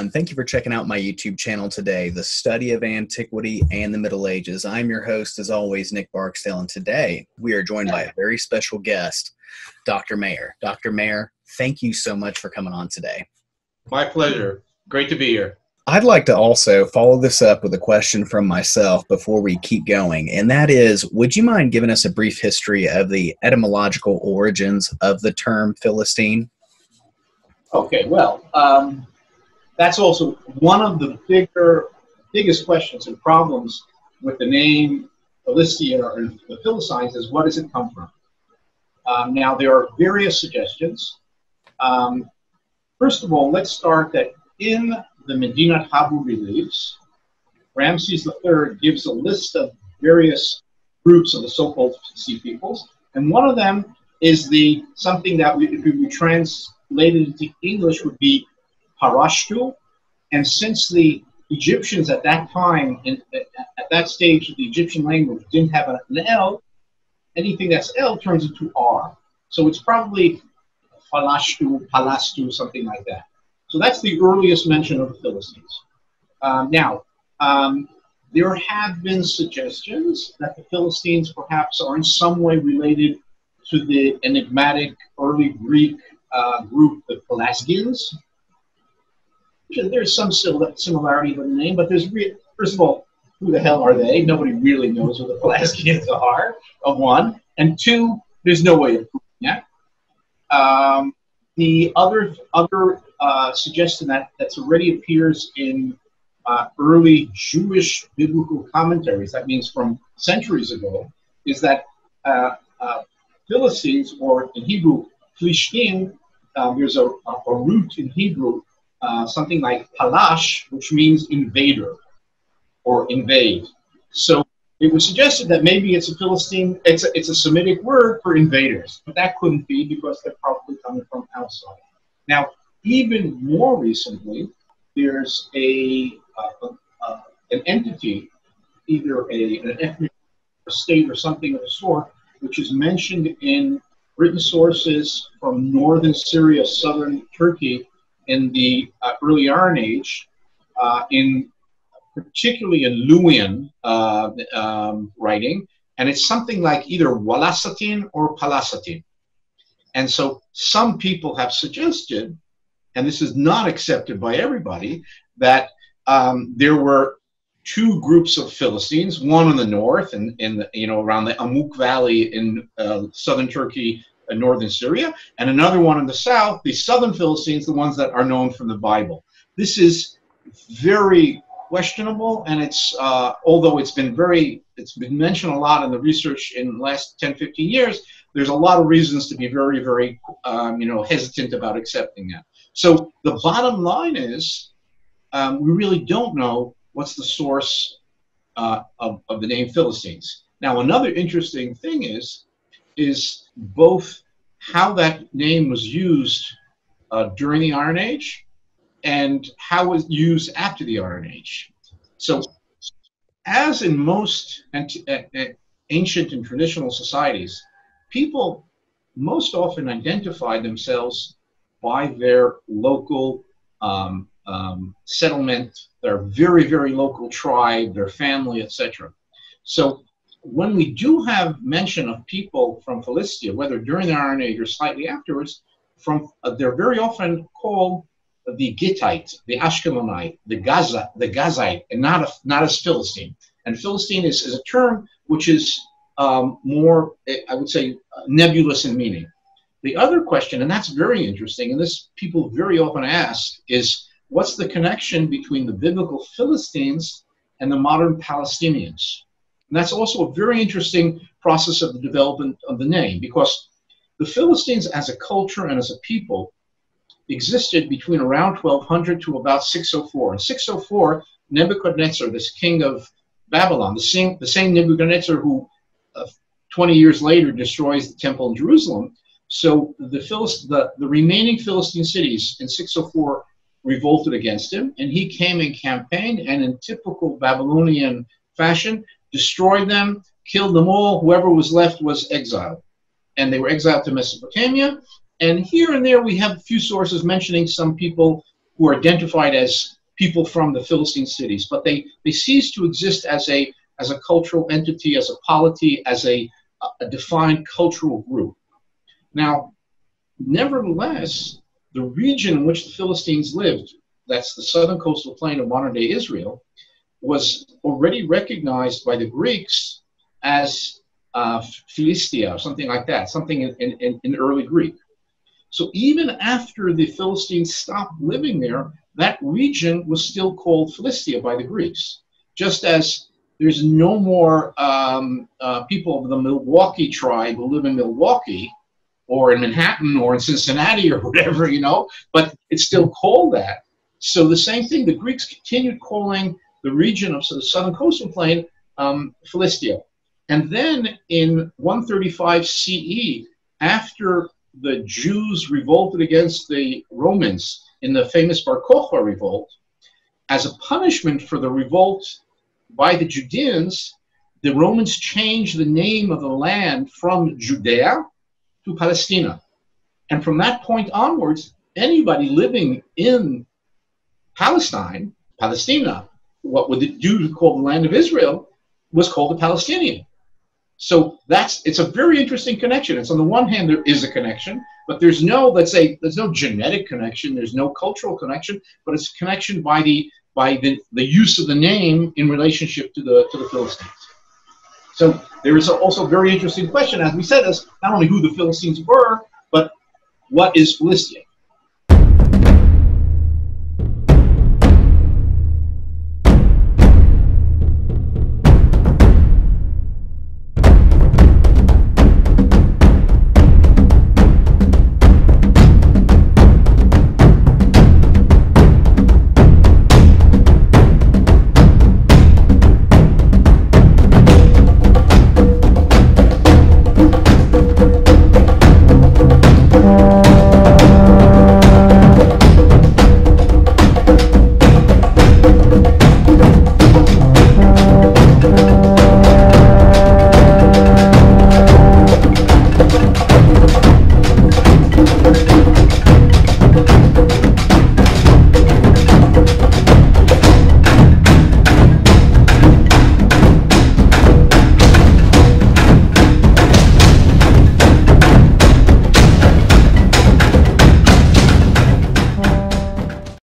everyone. Thank you for checking out my YouTube channel today, The Study of Antiquity and the Middle Ages. I'm your host, as always, Nick Barksdale, and today we are joined by a very special guest, Dr. Maeir. Dr. Maeir, thank you so much for coming on today. My pleasure. Great to be here. I'd like to also follow this up with a question from myself before we keep going, and that is, would you mind giving us a brief history of the etymological origins of the term Philistine? Okay, well, that's also one of the biggest questions and problems with the name Philistia or the Philistines is, what does it come from? Now, there are various suggestions. First of all, let's start that in the Medinet Habu reliefs, Ramses III gives a list of various groups of the so-called sea peoples, and one of them is something that if we translated into English would be Palastu, and since the Egyptians at that time, at that stage of the Egyptian language, didn't have an L, anything that's L turns into R. So it's probably Palastu, something like that. So that's the earliest mention of the Philistines. There have been suggestions that the Philistines perhaps are in some way related to the enigmatic early Greek group, the Pelasgians. There's some similarity with the name, but first of all, who the hell are they? Nobody really knows who the Pelasgians are, of one. And two, there's no way of proving that. The other suggestion that's already appears in early Jewish biblical commentaries, that means from centuries ago, is that Philistines, or in Hebrew, Pilišti, there's a root in Hebrew, something like palash, which means invader or invade. So it was suggested that maybe it's a Philistine, it's a Semitic word for invaders, but that couldn't be because they're probably coming from outside. Now, even more recently, there's an entity, either an ethnic or state or something of the sort, which is mentioned in written sources from northern Syria, southern Turkey, in the early Iron Age, particularly in Luwian writing, and it's something like either Walasatin or Palasatin. And so some people have suggested, and this is not accepted by everybody, that there were two groups of Philistines, one in the north and around the Amuk Valley in southern Turkey and northern Syria, and another one in the south, the southern Philistines, the ones that are known from the Bible. This is very questionable, and it's although it's been mentioned a lot in the research in the last 10, 15 years, there's a lot of reasons to be very, very hesitant about accepting that. So the bottom line is we really don't know what's the source of the name Philistines. Now, another interesting thing is both how that name was used during the Iron Age and how it was used after the Iron Age. So, as in most ancient and traditional societies, people most often identify themselves by their local settlement, their very, very local tribe, their family, etc. So when we do have mention of people from Philistia, whether during the Iron Age or slightly afterwards, they're very often called the Gittite, the Ashkelonite, the Gazite, and not as Philistine. And Philistine is a term which is more, I would say, nebulous in meaning. The other question, and that's very interesting, and this people very often ask, is what's the connection between the biblical Philistines and the modern Palestinians? And that's also a very interesting process of the development of the name, because the Philistines as a culture and as a people existed between around 1200 to about 604. In 604, Nebuchadnezzar, this king of Babylon, the same Nebuchadnezzar who 20 years later destroys the temple in Jerusalem. So the remaining Philistine cities in 604 revolted against him, and he came in campaign and in typical Babylonian fashion destroyed them, killed them all. Whoever was left was exiled. And they were exiled to Mesopotamia. And here and there we have a few sources mentioning some people who are identified as people from the Philistine cities, but they cease to exist as a cultural entity, as a polity, as a defined cultural group. Now, nevertheless, the region in which the Philistines lived, that's the southern coastal plain of modern-day Israel, was already recognized by the Greeks as Philistia, or something like that, something in early Greek. So even after the Philistines stopped living there, that region was still called Philistia by the Greeks, just as there's no more people of the Milwaukee tribe who live in Milwaukee or in Manhattan or in Cincinnati or whatever, you know, but it's still called that. So the same thing, the Greeks continued calling the region of the southern coastal plain Philistia. And then in 135 CE, after the Jews revolted against the Romans in the famous Bar Kokhba revolt, as a punishment for the revolt by the Judeans, the Romans changed the name of the land from Judea to Palestina. And from that point onwards, anybody living in Palestine, Palestina, what would the Jews call the land of Israel, was called a Palestinian. So it's a very interesting connection. It's on the one hand, there is a connection, but there's no, let's say, there's no genetic connection, there's no cultural connection, but it's a connection by the use of the name in relationship to the Philistines. So there is also a very interesting question, as we said, as not only who the Philistines were, but what is Philistia?